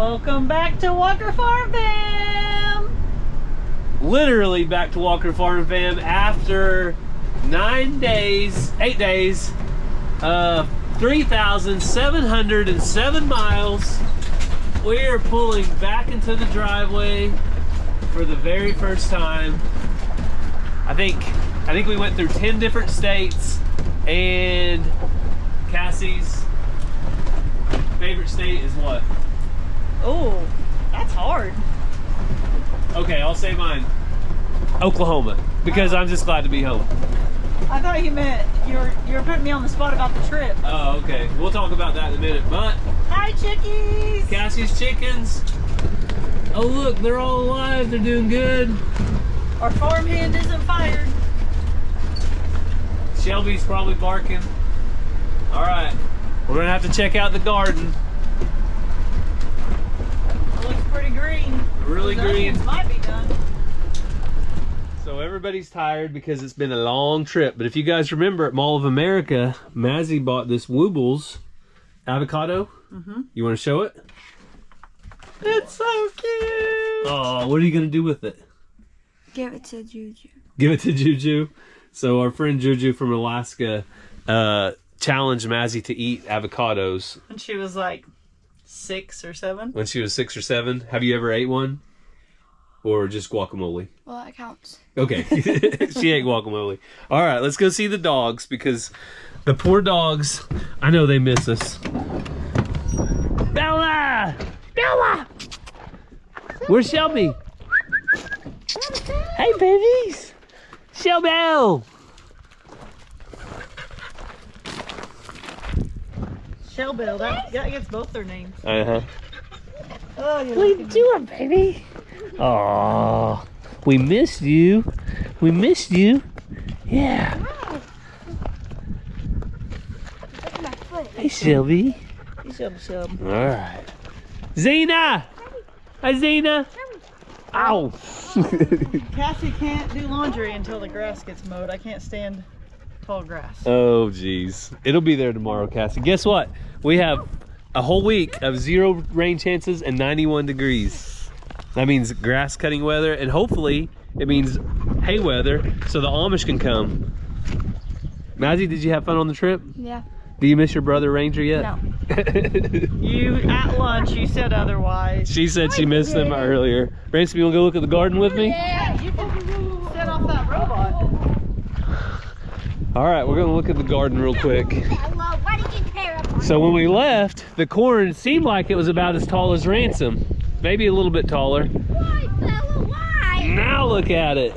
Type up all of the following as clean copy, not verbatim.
Welcome back to Walker Farm Fam! Literally back to Walker Farm Fam after 8 days, 3,707 miles. We are pulling back into the driveway for the very first time. I think we went through 10 different states, and Cassie's favorite state is what? Oh, that's hard. Okay, I'll say mine. Oklahoma, because I'm just glad to be home. I thought you meant you were putting me on the spot about the trip. Oh, okay. We'll talk about that in a minute, but... Hi, chickies! Cassie's chickens. Oh, look, they're all alive. They're doing good. Our farmhand isn't fired. Shelby's probably barking. All right, we're gonna have to check out the garden. It looks pretty green. Really Those green. onions might be done. So everybody's tired because it's been a long trip. But if you guys remember at Mall of America, Mazzy bought this Woobles avocado. You want to show it? It's so cute. Oh, what are you gonna do with it? Give it to Juju. Give it to Juju. So our friend Juju from Alaska challenged Mazzy to eat avocados. And she was like 6 or 7. When she was 6 or 7. Have you ever ate one? Or just guacamole? Well, that counts. Okay. She ate guacamole. All right, let's go see the dogs, because the poor dogs, I know they miss us. Bella! Bella! Where's Shelby? Hey, babies! Shelby! Shellbill, that gets both their names. Uh-huh. Oh, you're What are you doing, baby? Aw, we missed you. We missed you. Yeah. Look at my foot. Hey, Shelby. Shelby. All right. Zena! Hi, Zena. Ow. Cassie can't do laundry until the grass gets mowed. I can't stand tall grass. Oh, geez. It'll be there tomorrow, Cassie. Guess what? We have a whole week of 0 rain chances and 91 degrees. That means grass cutting weather, and hopefully it means hay weather so the Amish can come. Mazzy, did you have fun on the trip? Yeah. Do you miss your brother Ranger yet? No. You, at lunch, you said otherwise. She said she missed him earlier. Ransom, you want to go look at the garden with me? Yeah, you can set off that robot. All right, we're going to look at the garden real quick. So when we left, the corn seemed like it was about as tall as Ransom. Maybe a little bit taller. Why, Bella? Why? Now look at it.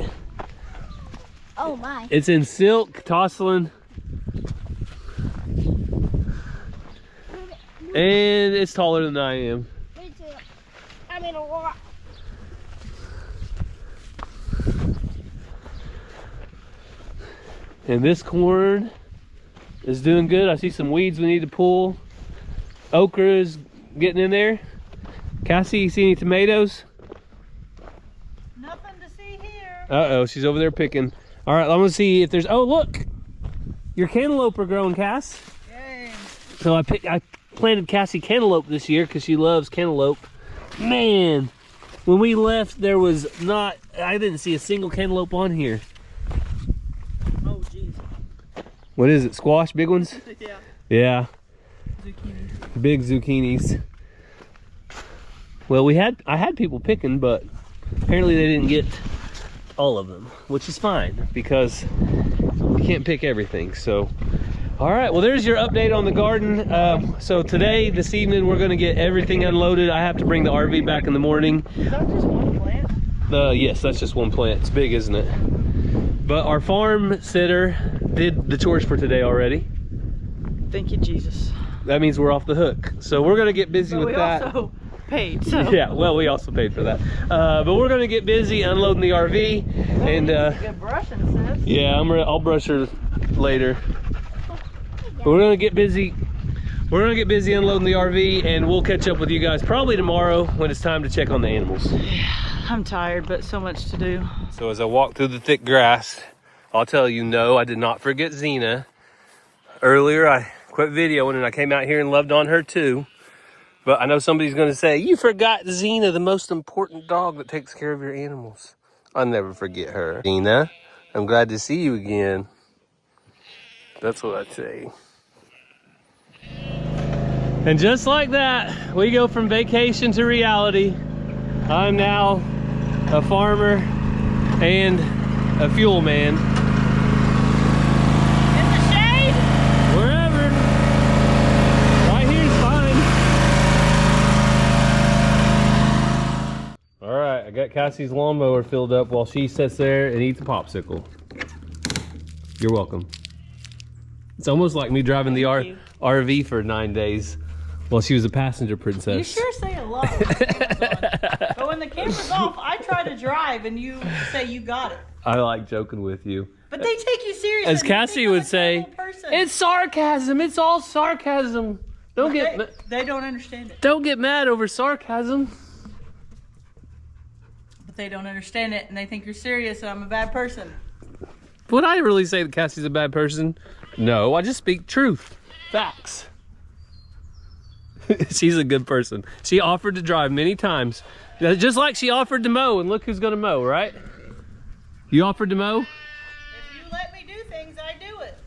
Oh my. It's in silk, Tosselin. And it's taller than I am. Me too. I mean a lot. And this corn is doing good. I see some weeds we need to pull. Okra is getting in there. Cassie, you see any tomatoes? Nothing to see here. Uh-oh, she's over there picking. All right, I'm gonna see if there's, oh, look. Your cantaloupe are growing, Cass. Yay. So I planted Cassie cantaloupe this year because she loves cantaloupe. Man, when we left, there was I didn't see a single cantaloupe on here. Oh, jeez. What is it, squash, big ones? Yeah. Yeah, Zucchini. big zucchinis. Well, I had people picking, but apparently they didn't get all of them, which is fine because you can't pick everything. So, all right, well, there's your update on the garden. So this evening, we're gonna get everything unloaded. I have to bring the RV back in the morning. Is that just one plant? Yes, that's just one plant. It's big, isn't it? But our farm sitter did the chores for today already. Thank you, Jesus. That means we're off the hook. So we're gonna get busy with that. We also paid, so. Yeah, well, we also paid for that. But we're gonna get busy unloading the RV, and Good brushing, sis. yeah, I'll brush her later. But we're gonna get busy. We're gonna get busy unloading the RV, and we'll catch up with you guys probably tomorrow when it's time to check on the animals. I'm tired, but so much to do. So as I walk through the thick grass, I'll tell you, no, I did not forget Xena. Earlier, I quit videoing and I came out here and loved on her too. But I know somebody's going to say, you forgot Xena, the most important dog that takes care of your animals. I'll never forget her. Xena, I'm glad to see you again. That's what I'd say. And just like that, we go from vacation to reality. I'm now a farmer and a fuel man. In the shade? Wherever. Right here's fine. All right, I got Cassie's lawnmower filled up while she sits there and eats a popsicle. You're welcome. It's almost like me driving the RV for 9 days while she was a passenger princess. You sure say a lot when the camera's on. But when the camera's off, I try to drive and you say you got it. I like joking with you. But they take you seriously. As Cassie would say, it's sarcasm. It's all sarcasm. They don't understand it. Don't get mad over sarcasm. But they don't understand it and they think you're serious and I'm a bad person. Would I really say that Cassie's a bad person? No, I just speak truth. Facts. She's a good person. She offered to drive many times. Just like she offered to mow, and look who's gonna mow, right? You offered to mow? If you let me do things, I do it.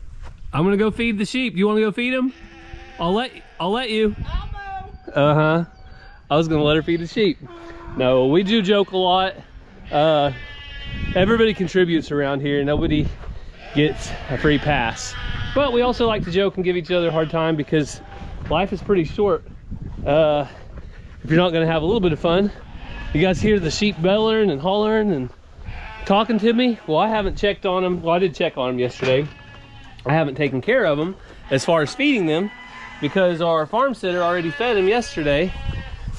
I'm gonna go feed the sheep. You wanna go feed them? I'll let you. I'll mow. Uh-huh. I was gonna let her feed the sheep. No, we do joke a lot. Everybody contributes around here. Nobody gets a free pass. But we also like to joke and give each other a hard time because life is pretty short. If you're not gonna have a little bit of fun. You guys hear the sheep bellowing and hollering and talking to me? Well, I haven't checked on them. Well, I did check on them yesterday. I haven't taken care of them as far as feeding them because our farm sitter already fed them yesterday.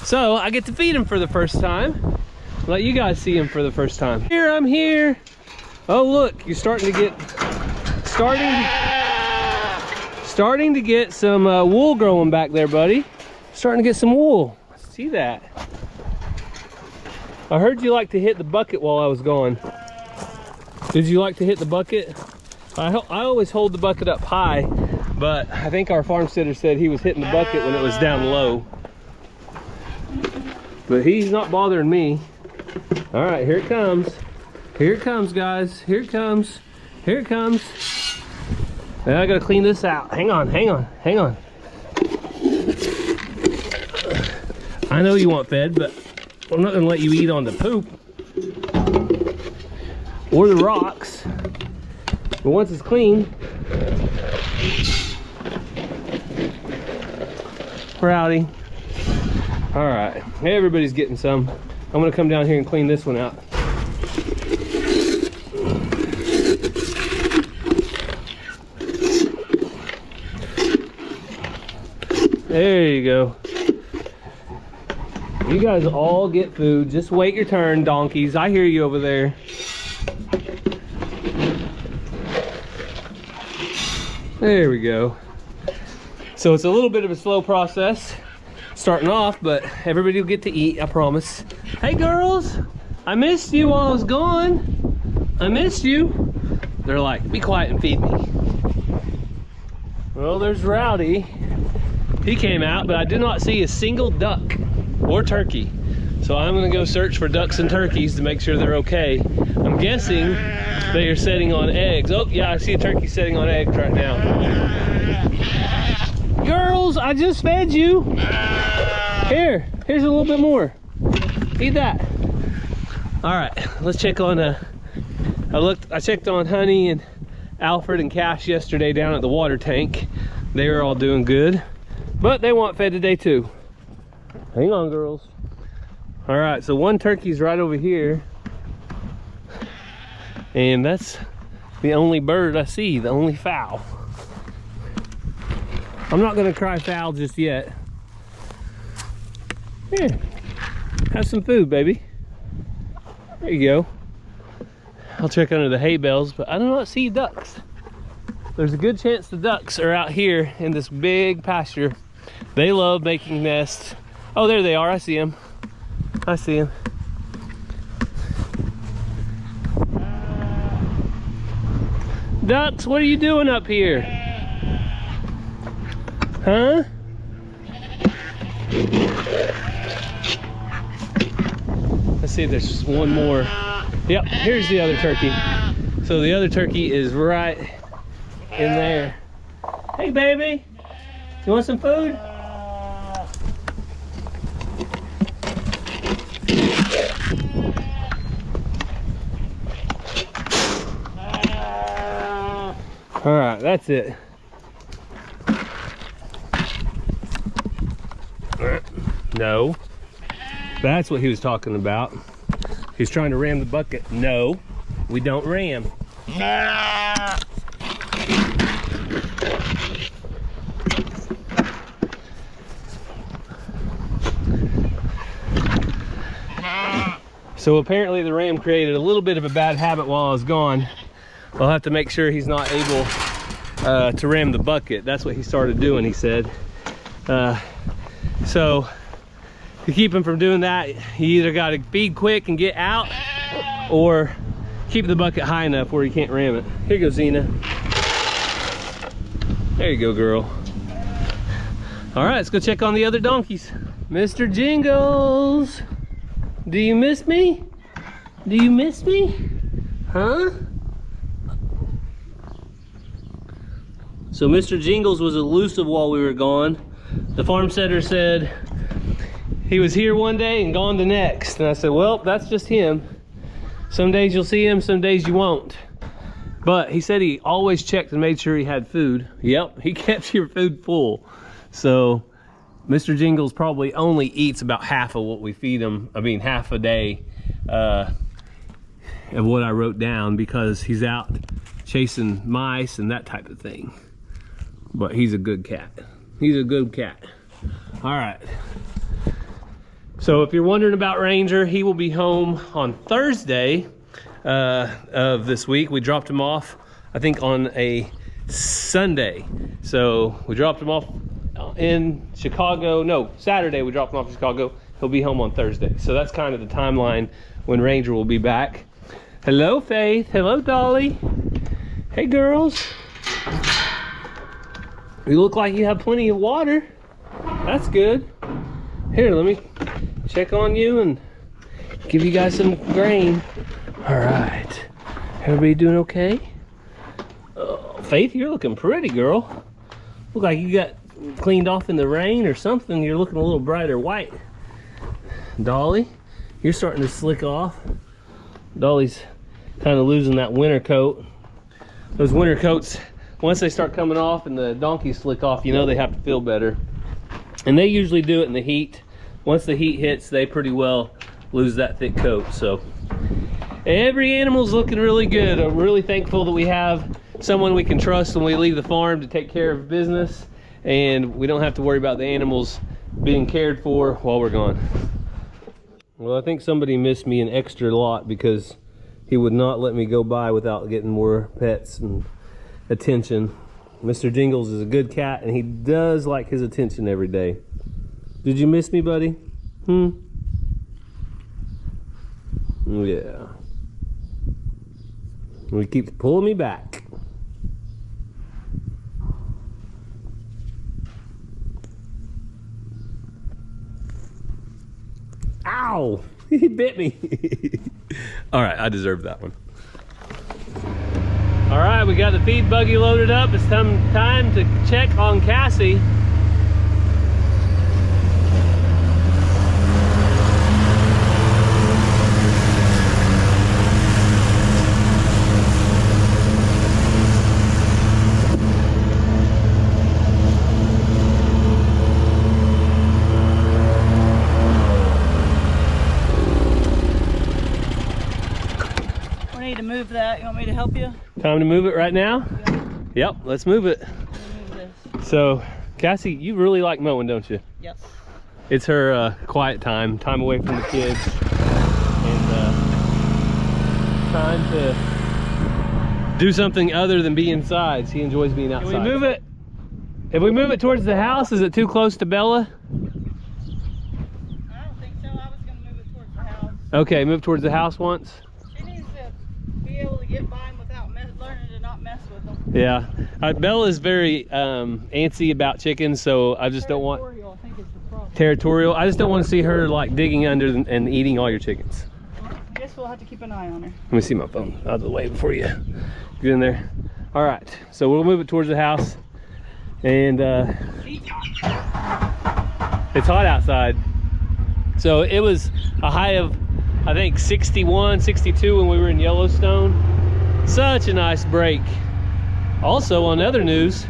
So I get to feed them for the first time. Let you guys see them for the first time. Here, I'm here. Oh, look, you're starting to get some wool growing back there, buddy. Starting to get some wool. See that? I heard you like to hit the bucket while I was gone. Did you like to hit the bucket? I always hold the bucket up high, but I think our farm sitter said he was hitting the bucket when it was down low. But he's not bothering me. All right, here it comes. Here it comes, guys. Here it comes. Here it comes. And I gotta clean this out. Hang on, hang on, hang on. I know you want fed, but I'm not gonna let you eat on the poop or the rocks. But once it's clean, Rowdy. All right, everybody's getting some. I'm gonna come down here and clean this one out. There you go. You guys all get food. Just wait your turn, donkeys. I hear you over there. There we go. So it's a little bit of a slow process starting off, but everybody will get to eat, I promise. Hey girls, I missed you while I was gone. I missed you. They're like, be quiet and feed me. Well, there's Rowdy. He came out, but I did not see a single duck or turkey. So I'm gonna go search for ducks and turkeys to make sure they're okay. I'm guessing they are setting on eggs. Oh yeah, I see a turkey setting on eggs right now. Girls, I just fed you. Here's a little bit more. Eat that. All right, let's check on, I checked on Honey and Alfred and Cash yesterday down at the water tank. They were all doing good, but they want fed today too. Hang on, girls. All right, so one turkey's right over here. And that's the only bird I see, the only fowl. I'm not gonna cry foul just yet. Here, have some food, baby. There you go. I'll check under the hay bales, but I do not see ducks. There's a good chance the ducks are out here in this big pasture. They love making nests. Oh, there they are, I see them. I see them. Ducks, what are you doing up here? Huh? Let's see if there's one more. Yep, here's the other turkey. So the other turkey is right in there. Hey baby, you want some food? All right, that's it. No, that's what he was talking about. He's trying to ram the bucket. No, we don't ram. So apparently the ram created a little bit of a bad habit while I was gone. I'll have to make sure he's not able to ram the bucket. That's what he started doing, he said. So to keep him from doing that, you either got to feed quick and get out, or keep the bucket high enough where you can't ram it. Here you go, Xena. There you go, girl. All right, let's go check on the other donkeys. Mr. Jingles, do you miss me? Do you miss me? Huh? So Mr. Jingles was elusive while we were gone. The farm setter said he was here one day and gone the next. And I said, well, that's just him. Some days you'll see him, some days you won't. But he said he always checked and made sure he had food. Yep, he kept your food full. So Mr. Jingles probably only eats about half of what we feed him. I mean, half a day of what I wrote down, because he's out chasing mice and that type of thing. But he's a good cat. He's a good cat. All right. So if you're wondering about Ranger, he will be home on Thursday of this week. We dropped him off, I think, on a Sunday. So we dropped him off in Chicago. No, Saturday we dropped him off in Chicago. He'll be home on Thursday. So that's kind of the timeline when Ranger will be back. Hello, Faith. Hello, Dolly. Hey, girls. You look like you have plenty of water. That's good. Here, let me check on you and give you guys some grain. All right. Everybody doing okay? Oh, Faith, you're looking pretty, girl. Look like you got cleaned off in the rain or something. You're looking a little brighter white. Dolly, you're starting to slick off. Dolly's kind of losing that winter coat. Those winter coats, once they start coming off and the donkeys slick off, you know they have to feel better. And they usually do it in the heat. Once the heat hits, they pretty well lose that thick coat. So every animal's looking really good. I'm really thankful that we have someone we can trust when we leave the farm to take care of business, and we don't have to worry about the animals being cared for while we're gone. Well, I think somebody missed me an extra lot, because he would not let me go by without getting more pets and attention. Mr. Jingles is a good cat, and he does like his attention every day. Did you miss me, buddy? Yeah. He keeps pulling me back. Ow! He bit me. All right, I deserve that one. All right, we got the feed buggy loaded up. It's time to check on Cassie. We need to move that. You want me to help you? Time to move it right now? Yeah. Yep, let's move it. Move this. So, Cassie, you really like mowing, don't you? Yes. It's her quiet time away from the kids, and time to do something other than be inside. She enjoys being outside. Can we move it? If we move it towards the house, is it too close to Bella? I don't think so. I was going to move it towards the house. Okay, move towards the house once. She needs to be able to get by them without learning to not mess with them. Yeah, Bella's very antsy about chickens, so I just don't want. Territorial, I think is the problem. territorial. I just don't want to see her like digging under and eating all your chickens. Well, I guess we'll have to keep an eye on her. Let me see my phone out of the way before you get in there. All right, so we'll move it towards the house. And it's hot outside. So it was a high of, I think, 61, 62 when we were in Yellowstone. Such a nice break. Also, on other news,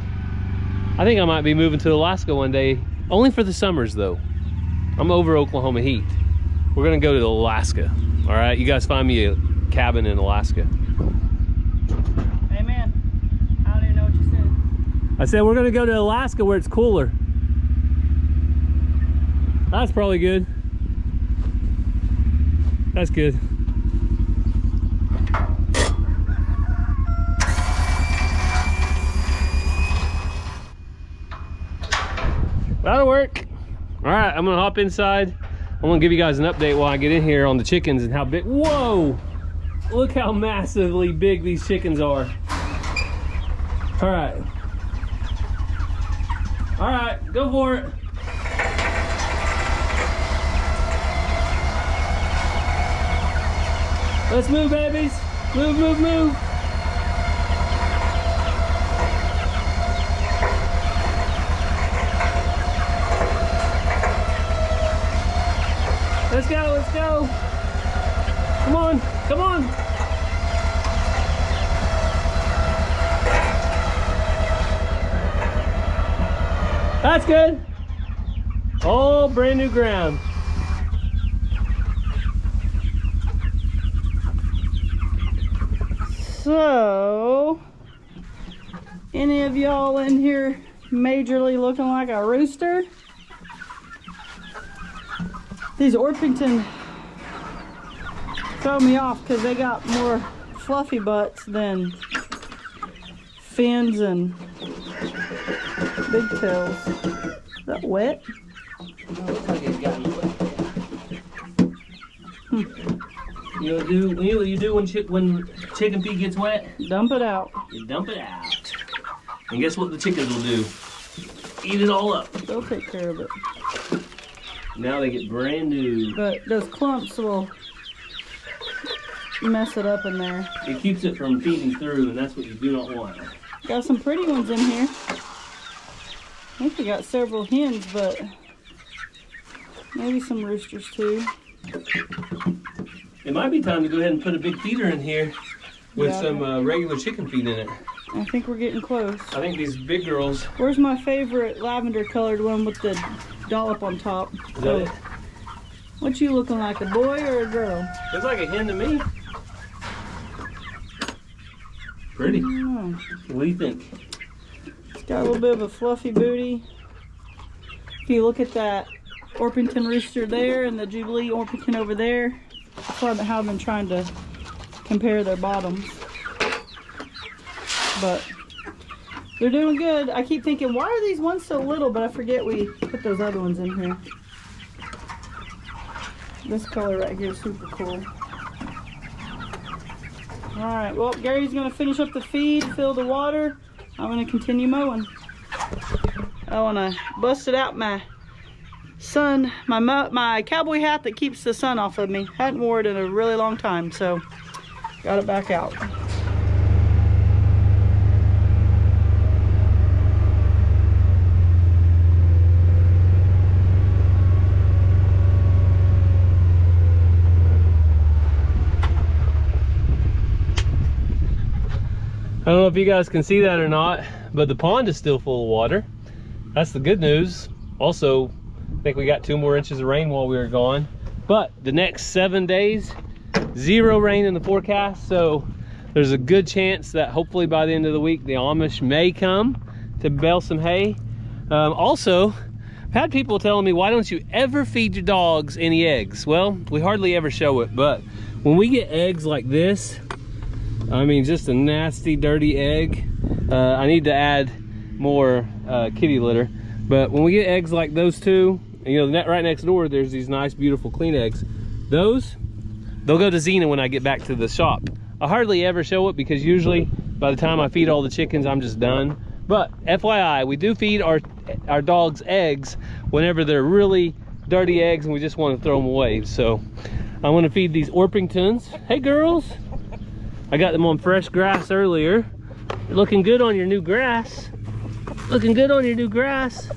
I think I might be moving to Alaska one day, only for the summers though. I'm over Oklahoma heat. We're gonna go to Alaska. All right, you guys find me a cabin in Alaska. Amen. I don't even know what you said. I said we're gonna go to Alaska where it's cooler. That's probably good. That's good. That'll work. All right, I'm gonna hop inside. I'm gonna give you guys an update while I get in here on the chickens and how big. Whoa! Look how massively big these chickens are. All right. All right, go for it. Let's move, babies. Move, move, move. Let's go, let's go. Come on, come on. That's good. All brand new ground. So, any of y'all in here majorly looking like a rooster? These Orpington throw me off because they got more fluffy butts than fins and big tails. Is that wet? Looks like it's gotten wet. You know, what you do when chicken feed gets wet? Dump it out. You dump it out. And guess what the chickens will do? Eat it all up. They'll take care of it. Now they get brand new. But those clumps will mess it up in there. It keeps it from feeding through, and that's what you do not want. Got some pretty ones in here. I think we got several hens, but maybe some roosters too. It might be time to go ahead and put a big feeder in here with some regular chicken feed in it. I think we're getting close. I think these big girls. Where's my favorite lavender colored one with the dollop on top? Is that it? What you looking like, a boy or a girl? Looks like a hen to me. Pretty. Oh, What do you think? it's got a little bit of a fluffy booty. If you look at that Orpington rooster there and the Jubilee Orpington over there, that's why I've been trying to compare their bottoms. But they're doing good. I keep thinking, why are these ones so little? But I forget we put those other ones in here. This color right here is super cool. Alright, well, Gary's going to finish up the feed, fill the water. I'm going to continue mowing. I want to bust it out my sun, my cowboy hat that keeps the sun off of me. Hadn't worn it in a really long time, so got it back out. I don't know if you guys can see that or not, but the pond is still full of water. That's the good news. Also, I think we got 2 more inches of rain while we were gone. But the next 7 days, 0 rain in the forecast. So there's a good chance that hopefully by the end of the week, the Amish may come to bale some hay. Also, I've had people telling me, why don't you ever feed your dogs any eggs? Well, we hardly ever show it, but when we get eggs like this, I mean, just a nasty, dirty egg. I need to add more kitty litter. But when we get eggs like those two, you know, right next door, there's these nice, beautiful, clean eggs. Those, they'll go to Xena when I get back to the shop. I hardly ever show it because usually by the time I feed all the chickens, I'm just done. But FYI, we do feed our our dogs eggs whenever they're really dirty eggs and we just want to throw them away. So I'm going to feed these Orpingtons. Hey girls, I got them on fresh grass earlier. Looking good on your new grass. Looking good on your new grass.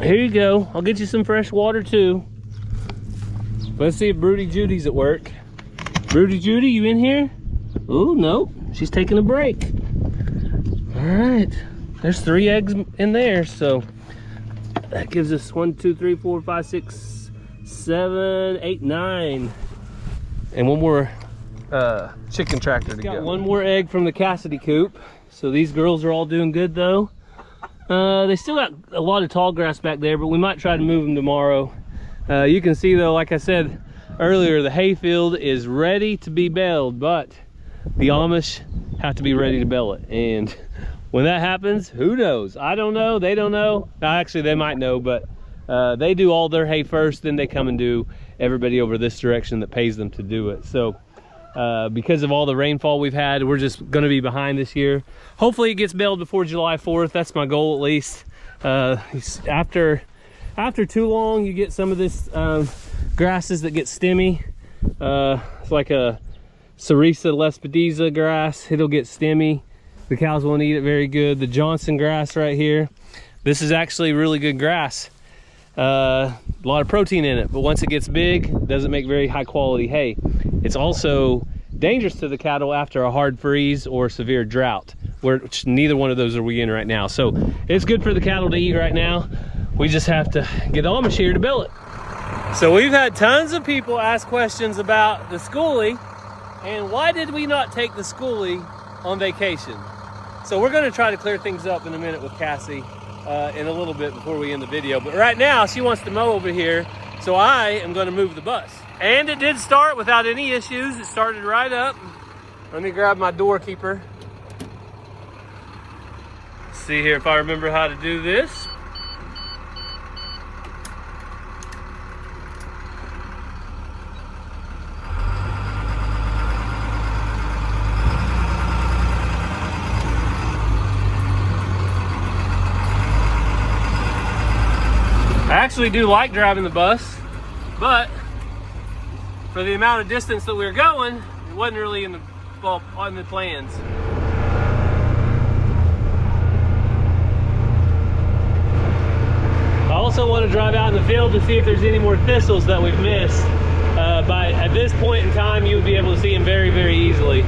Here you go. I'll get you some fresh water too. Let's see if Broody Judy's at work. Broody Judy, you in here? Oh, no, she's taking a break. All right, there's 3 eggs in there, so that gives us 1, 2, 3, 4, 5, 6, 7, 8, 9. And one more chicken tractor to go. Got one more egg from the Cassidy coop. So these girls are all doing good though. They still got a lot of tall grass back there, but we might try to move them tomorrow. You can see though, like I said earlier, the hayfield is ready to be baled, but the Amish have to be ready to bale it. And when that happens, who knows? I don't know, they don't know. Actually, they might know, but they do all their hay first, then they come and do everybody over this direction that pays them to do it. So because of all the rainfall we've had, we're just gonna be behind this year. Hopefully it gets baled before July 4th. That's my goal at least. After too long, you get some of this grasses that get stemmy. It's like a Cerisa lespedeza grass. It'll get stemmy. The cows won't eat it very good. The Johnson grass right here. This is actually really good grass. A lot of protein in it, but once it gets big, it doesn't make very high quality hay. It's also dangerous to the cattle after a hard freeze or severe drought, which neither one of those are we in right now. So it's good for the cattle to eat right now. We just have to get the Amish here to bale it. So we've had tons of people ask questions about the schoolie and why did we not take the schoolie on vacation? So we're gonna try to clear things up in a minute with Cassie in a little bit before we end the video. But right now she wants to mow over here, so I am gonna move the bus. And it did start without any issues. It started right up. Let me grab my door keeper. See here if I remember how to do this. I actually do like driving the bus, but for the amount of distance that we were going, it wasn't really on the plans. I also want to drive out in the field to see if there's any more thistles that we've missed. But at this point in time, you would be able to see them very, very easily.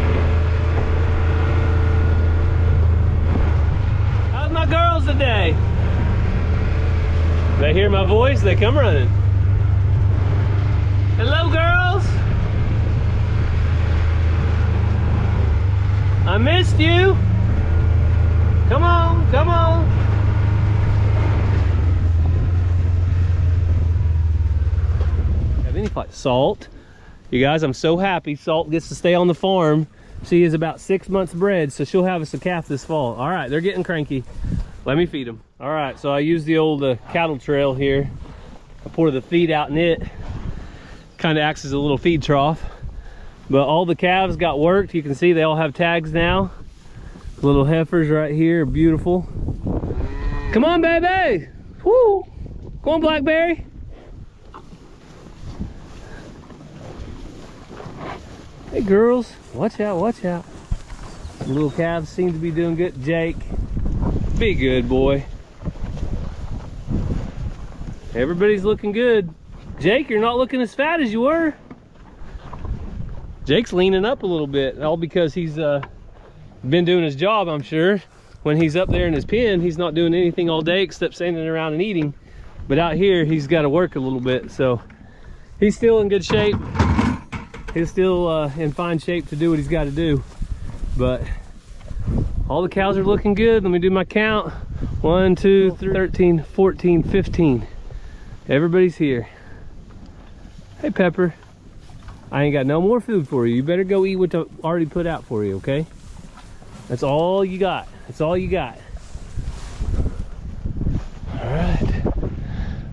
How's my girls today? They hear my voice, they come running. Hello, girls. I missed you. Come on, come on. Have any fight? Salt. You guys, I'm so happy Salt gets to stay on the farm. She is about 6 months bred, so she'll have us a calf this fall. All right, they're getting cranky. Let me feed them. All right, so I use the old cattle trail here. I pour the feed out in it. Kind of acts as a little feed trough. But all the calves got worked. You can see they all have tags now. Little heifers right here, beautiful. Come on, baby. Woo. Come on, Blackberry. Hey, girls. Watch out, watch out. The little calves seem to be doing good. Jake, be good, boy. Everybody's looking good. Jake, you're not looking as fat as you were. Jake's leaning up a little bit, all because he's been doing his job, I'm sure. When he's up there in his pen, he's not doing anything all day except standing around and eating. But out here, he's got to work a little bit, so he's still in good shape. He's still in fine shape to do what he's got to do. But all the cows are looking good. Let me do my count. 1, 2, 3, 13, 14, 15. Everybody's here. Hey, Pepper. I ain't got no more food for you. You better go eat what I already put out for you, okay? That's all you got. That's all you got. All right.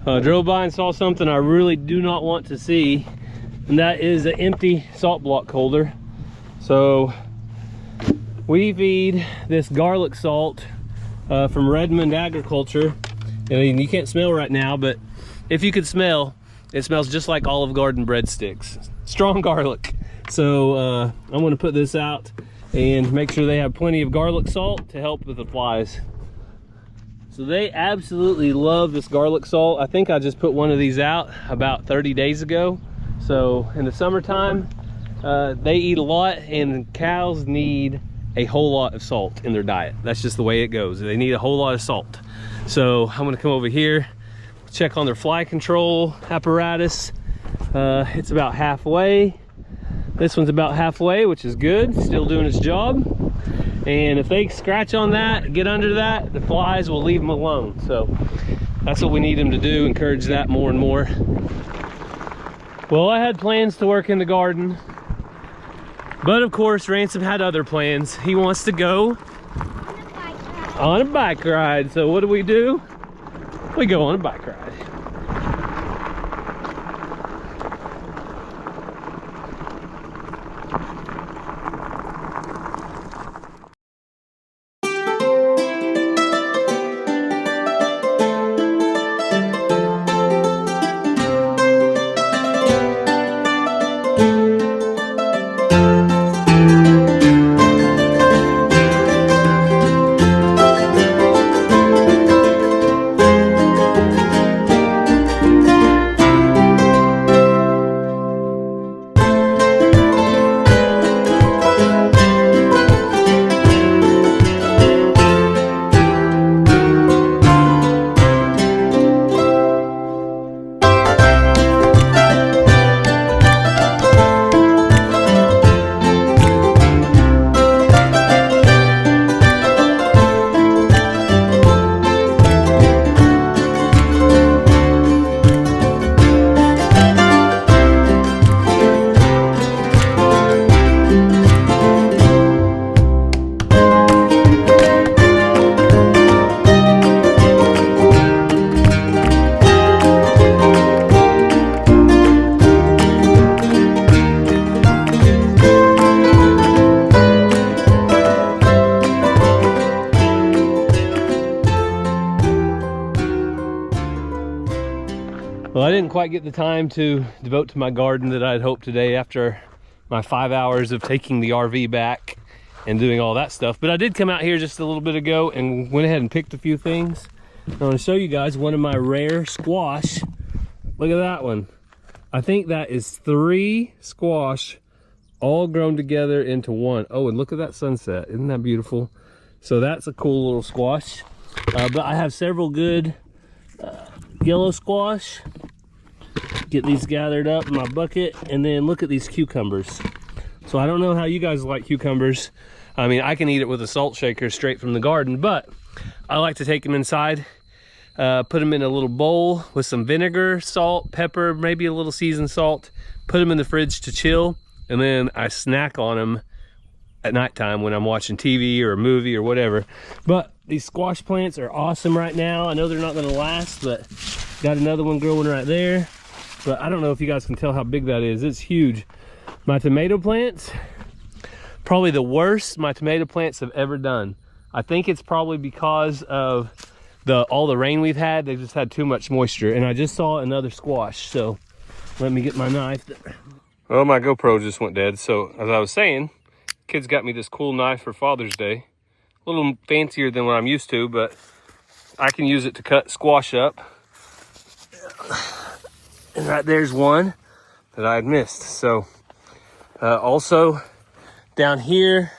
I drove by and saw something I really do not want to see, and that is an empty salt block holder. So We feed this garlic salt from Redmond Agriculture. I mean, you can't smell right now, but if you could smell, it smells just like Olive Garden breadsticks. Strong garlic. So I'm gonna put this out and make sure they have plenty of garlic salt to help with the flies. So they absolutely love this garlic salt. I think I just put one of these out about 30 days ago. So in the summertime, they eat a lot, and cows need a whole lot of salt in their diet. That's just the way it goes. They need a whole lot of salt. So I'm gonna come over here, check on their fly control apparatus. It's about halfway. This one's about halfway, which is good, still doing its job. And if they scratch on that, get under that, the flies will leave them alone. So that's what we need them to do, encourage that more and more. Well, I had plans to work in the garden, but of course Ransom had other plans. He wants to go on a bike ride. So what do? We go on a bike ride. Well, I didn't quite get the time to devote to my garden that I'd hoped today after my 5 hours of taking the RV back and doing all that stuff. But I did come out here just a little bit ago and went ahead and picked a few things. I want to show you guys one of my rare squash. Look at that one. I think that is 3 squash all grown together into one. Oh, and look at that sunset. Isn't that beautiful? So that's a cool little squash. But I have several good yellow squash. Get these gathered up in my bucket, and then look at these cucumbers. So I don't know how you guys like cucumbers. I mean, I can eat it with a salt shaker straight from the garden, but I like to take them inside, put them in a little bowl with some vinegar, salt, pepper, maybe a little seasoned salt, put them in the fridge to chill, and then I snack on them at nighttime when I'm watching TV or a movie or whatever. But these squash plants are awesome right now. I know they're not gonna last, but got another one growing right there. But I don't know if you guys can tell how big that is. It's huge. My tomato plants, probably the worst my tomato plants have ever done. I think it's probably because of all the rain we've had. They've just had too much moisture. And I just saw another squash, so let me get my knife. Well, my GoPro just went dead. So as I was saying, kids got me this cool knife for Father's Day. A little fancier than what I'm used to, but I can use it to cut squash up. And right there's one that I had missed. So also down here,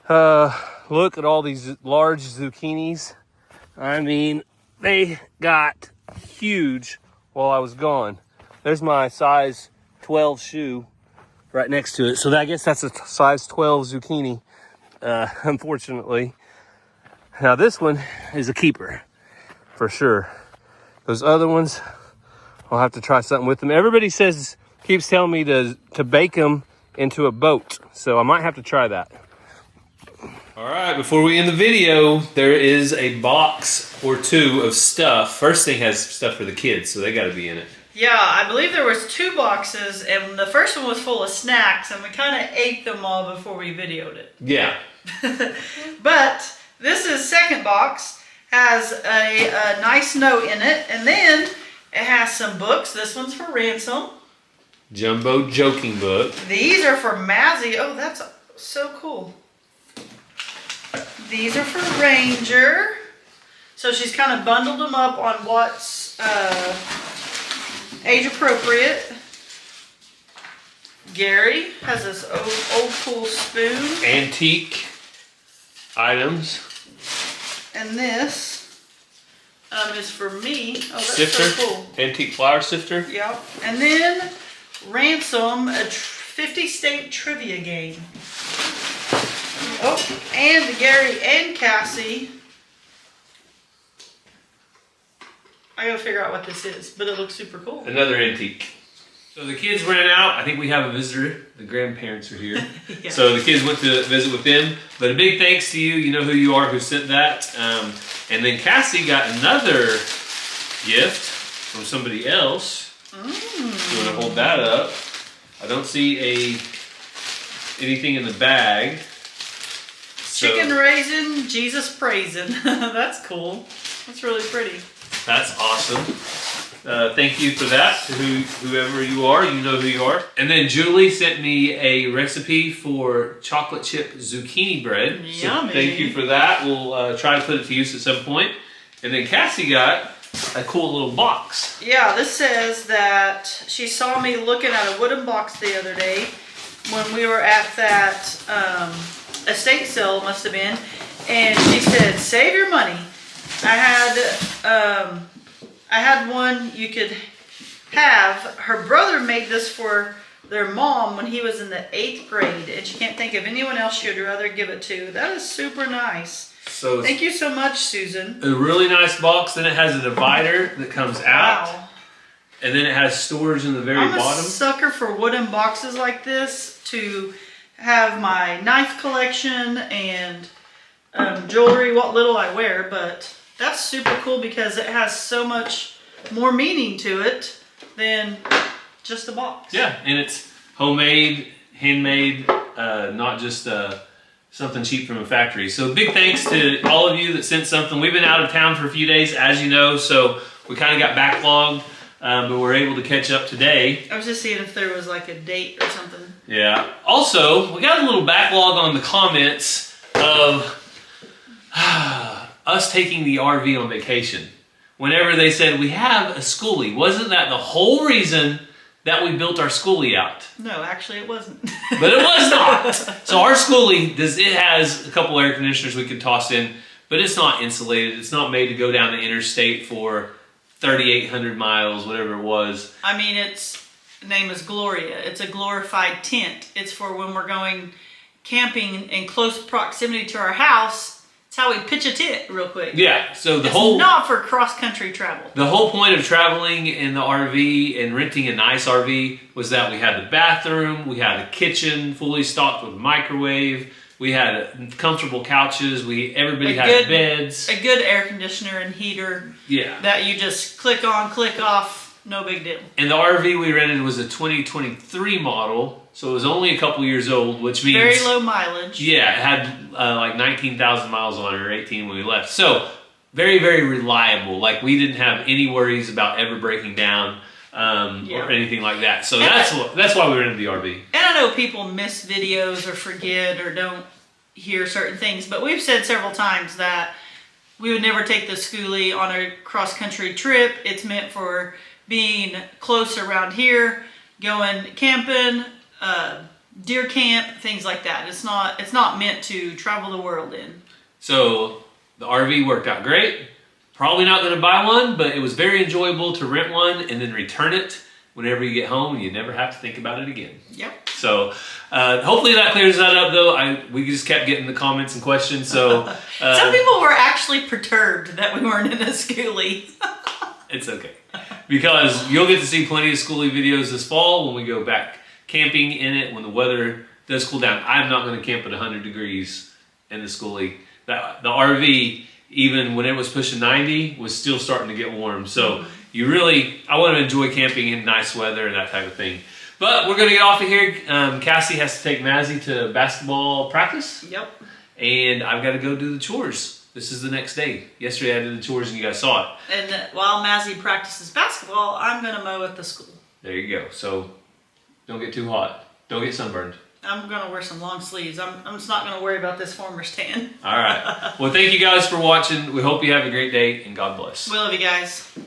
look at all these large zucchinis. I mean, they got huge while I was gone. There's my size 12 shoe right next to it. So I guess that's a size 12 zucchini, unfortunately. Now this one is a keeper for sure. Those other ones, I'll have to try something with them. Everybody keeps telling me to bake them into a boat. So I might have to try that. All right, before we end the video, there is a box or two of stuff. First thing has stuff for the kids, so they gotta be in it. Yeah, I believe there was 2 boxes, and the first one was full of snacks, and we kind of ate them all before we videoed it. Yeah. But this is second box, has a nice note in it, and then it has some books. This one's for Ransom. Jumbo joking book. These are for Mazzy. Oh, that's so cool. These are for Ranger. So she's kind of bundled them up on what's age appropriate. Gary has this old cool spoon. Antique items. And this is for me. Oh, that's Sifter. so cool. Antique flower sifter. Yep. And then Ransom, a 50-state trivia game. Oh, and Gary and Cassie. I gotta figure out what this is, but it looks super cool. Another antique. So the kids ran out. I think we have a visitor. The grandparents are here. Yeah. So the kids went to visit with them. But a big thanks to you. You know who you are who sent that. And then Cassie got another gift from somebody else. You want to hold that up? I don't see anything in the bag. Chicken raisin, Jesus praising. That's cool. That's really pretty. That's awesome. Thank you for that, to whoever you are. You know who you are. And then Julie sent me a recipe for chocolate chip zucchini bread. Yummy. So thank you for that. We'll try to put it to use at some point. And then Cassie got a cool little box. Yeah, this says that she saw me looking at a wooden box the other day when we were at that estate sale, must have been. And she said, save your money. I had one you could have. Her brother made this for their mom when he was in the 8th grade, and she can't think of anyone else she would rather give it to. That is super nice. So thank you so much, Susan. A really nice box. Then it has a divider that comes out. Wow. And then it has storage in the very I'm bottom. a sucker for wooden boxes like this to have my knife collection and jewelry, what little I wear, but that's super cool because it has so much more meaning to it than just a box. Yeah, and it's homemade, handmade, not just something cheap from a factory. So big thanks to all of you that sent something. We've been out of town for a few days, as you know, so we kind of got backlogged, but we're able to catch up today. I was just seeing if there was like a date or something. Yeah. Also, we got a little backlog on the comments of us taking the RV on vacation. Whenever they said, we have a schoolie. Wasn't that the whole reason that we built our schoolie out? No, actually it wasn't. But it was not. So our schoolie, it has a couple air conditioners we could toss in, but it's not insulated. It's not made to go down the interstate for 3,800 miles, whatever it was. I mean, its name is Gloria. It's a glorified tent. It's for when we're going camping in close proximity to our house. It's how we pitch a tent real quick. Yeah, so it's not for cross-country travel. The whole point of traveling in the RV and renting a nice RV was that we had the bathroom, we had a kitchen fully stocked with a microwave, we had comfortable couches, everybody had beds. A good air conditioner and heater. Yeah. That you just click on, click off, no big deal. And the RV we rented was a 2023 model. So it was only a couple years old, which means... very low mileage. Yeah, it had like 19,000 miles on it, or 18 when we left. So very, very reliable. Like we didn't have any worries about ever breaking down or anything like that. So that's why we rented the RV. And I know people miss videos or forget or don't hear certain things, but we've said several times that we would never take the schoolie on a cross-country trip. It's meant for being close around here, going camping, deer camp, things like that. It's not meant to travel the world in. So the RV worked out great. Probably not going to buy one, but it was very enjoyable to rent one and then return it whenever you get home, and you never have to think about it again. Yep. So hopefully that clears that up, though. We just kept getting the comments and questions. So some people were actually perturbed that we weren't in a schoolie. It's okay, because you'll get to see plenty of schoolie videos this fall when we go back camping in it when the weather does cool down. I'm not going to camp at 100 degrees in the schoolie. The RV, even when it was pushing 90, was still starting to get warm. So I want to enjoy camping in nice weather and that type of thing. But we're going to get off of here. Cassie has to take Mazzy to basketball practice. Yep. And I've got to go do the chores. This is the next day. Yesterday I did the chores and you guys saw it. And while Mazzy practices basketball, I'm going to mow at the school. There you go. So don't get too hot. Don't get sunburned. I'm going to wear some long sleeves. I'm just not going to worry about this farmer's tan. All right. Well, thank you guys for watching. We hope you have a great day and God bless. We love you guys.